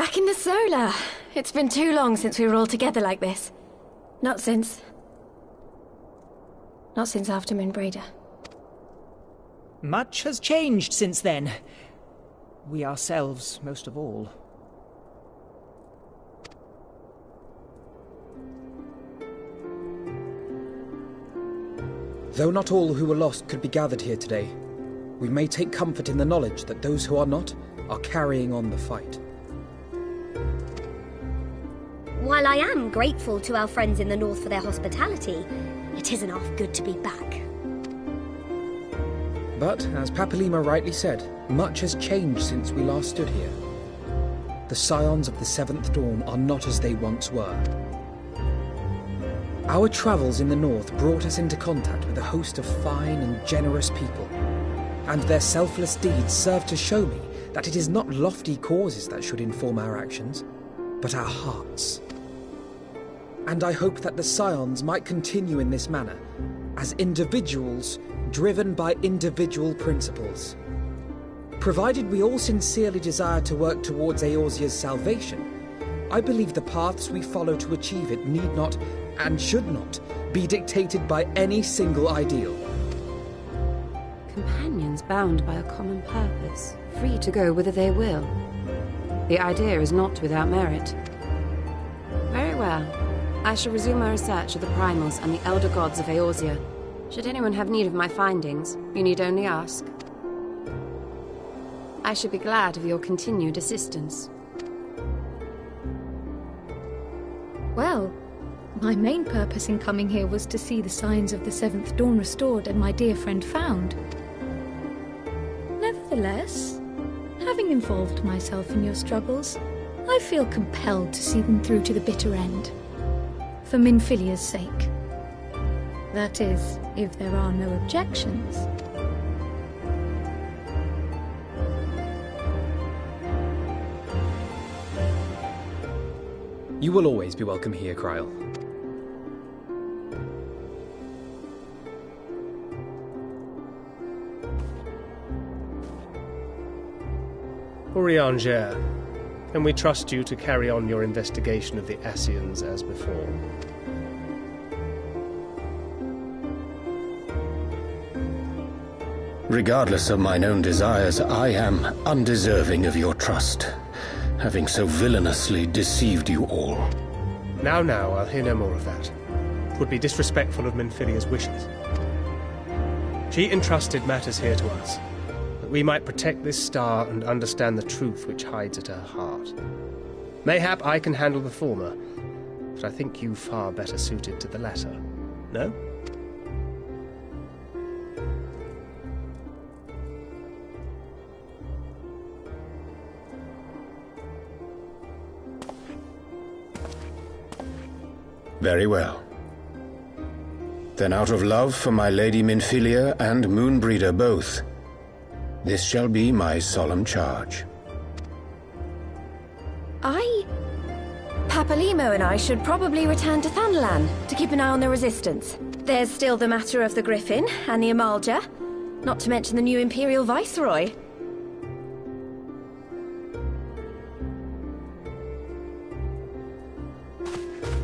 Back in the Solar. It's been too long since we were all together like this. Not since after Moonbreeder. Much has changed since then. We ourselves, most of all. Though not all who were lost could be gathered here today, we may take comfort in the knowledge that those who are not are carrying on the fight. While I am grateful to our friends in the north for their hospitality, it isn't half good to be back. But, as Papalima rightly said, much has changed since we last stood here. The Scions of the Seventh Dawn are not as they once were. Our travels in the north brought us into contact with a host of fine and generous people, and their selfless deeds serve to show me that it is not lofty causes that should inform our actions, but our hearts. And I hope that the Scions might continue in this manner, as individuals driven by individual principles. Provided we all sincerely desire to work towards Eorzea's salvation, I believe the paths we follow to achieve it need not, and should not, be dictated by any single ideal. Companions bound by a common purpose, free to go whither they will. The idea is not without merit. Very well. I shall resume my research of the primals and the elder gods of Eorzea. Should anyone have need of my findings, you need only ask. I should be glad of your continued assistance. Well, my main purpose in coming here was to see the signs of the Seventh Dawn restored and my dear friend found. Nevertheless, having involved myself in your struggles, I feel compelled to see them through to the bitter end. For Minfilia's sake. That is, if there are no objections. You will always be welcome here, Kryl. Urianger, can we trust you to carry on your investigation of the Ascians as before? Regardless of mine own desires, I am undeserving of your trust, having so villainously deceived you all. Now, I'll hear no more of that. It would be disrespectful of Minfilia's wishes. She entrusted matters here to us, that we might protect this star and understand the truth which hides at her heart. Mayhap I can handle the former, but I think you far better suited to the latter. No? Very well. Then out of love for my Lady Minfilia and Moonbreeder both, this shall be my solemn charge. Papalimo and I should probably return to Thanalan to keep an eye on the Resistance. There's still the matter of the Griffin and the Amalja, not to mention the new Imperial Viceroy.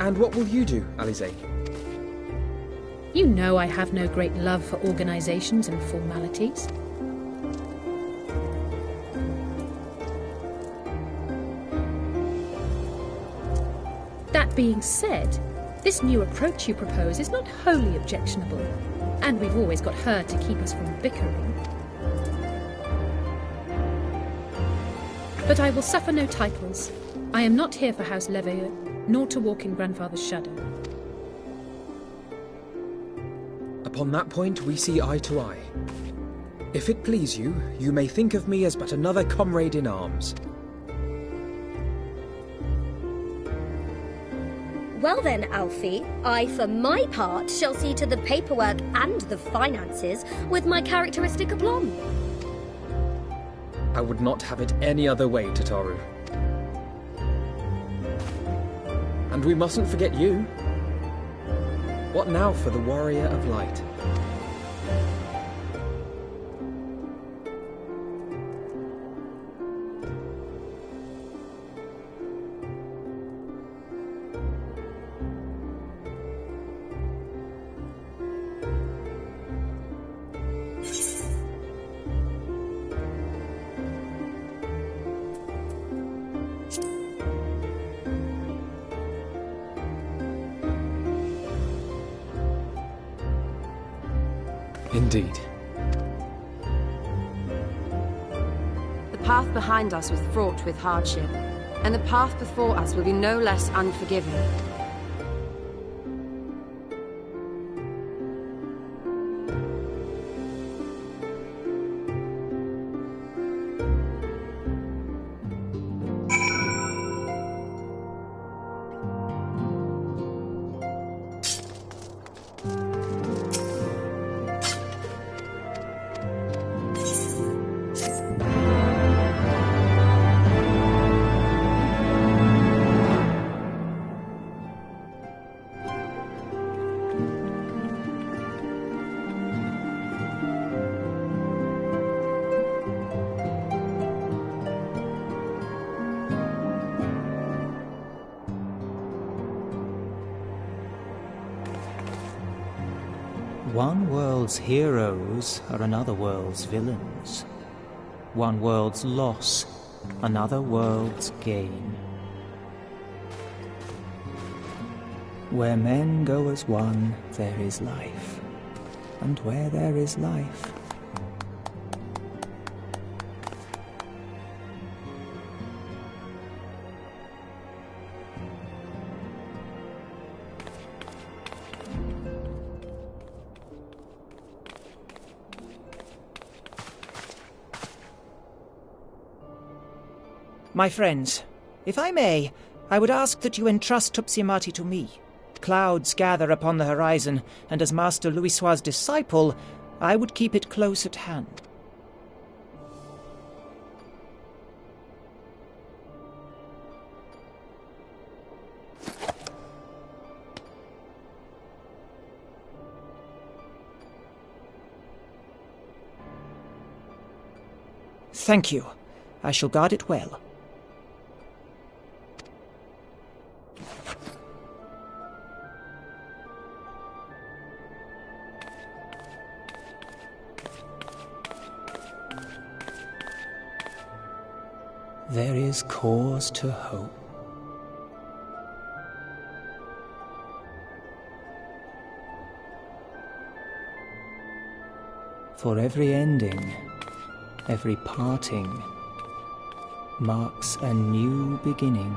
And what will you do, Alize? You know I have no great love for organizations and formalities. That being said, this new approach you propose is not wholly objectionable, and we've always got her to keep us from bickering. But I will suffer no titles. I am not here for House Leveilleur, nor to walk in Grandfather's shadow. Upon that point, we see eye to eye. If it please you, you may think of me as but another comrade in arms. Well then, Alfie, I, for my part, shall see to the paperwork and the finances with my characteristic aplomb. I would not have it any other way, Tataru. And we mustn't forget you. What now for the Warrior of Light? Indeed. The path behind us was fraught with hardship, and the path before us will be no less unforgiving. One world's heroes are another world's villains. One world's loss, another world's gain. Where men go as one, there is life. And where there is life, my friends, if I may, I would ask that you entrust Tupsimati to me. Clouds gather upon the horizon, and as Master Louisoix's disciple, I would keep it close at hand. Thank you. I shall guard it well. There is cause to hope. For every ending, every parting, marks a new beginning.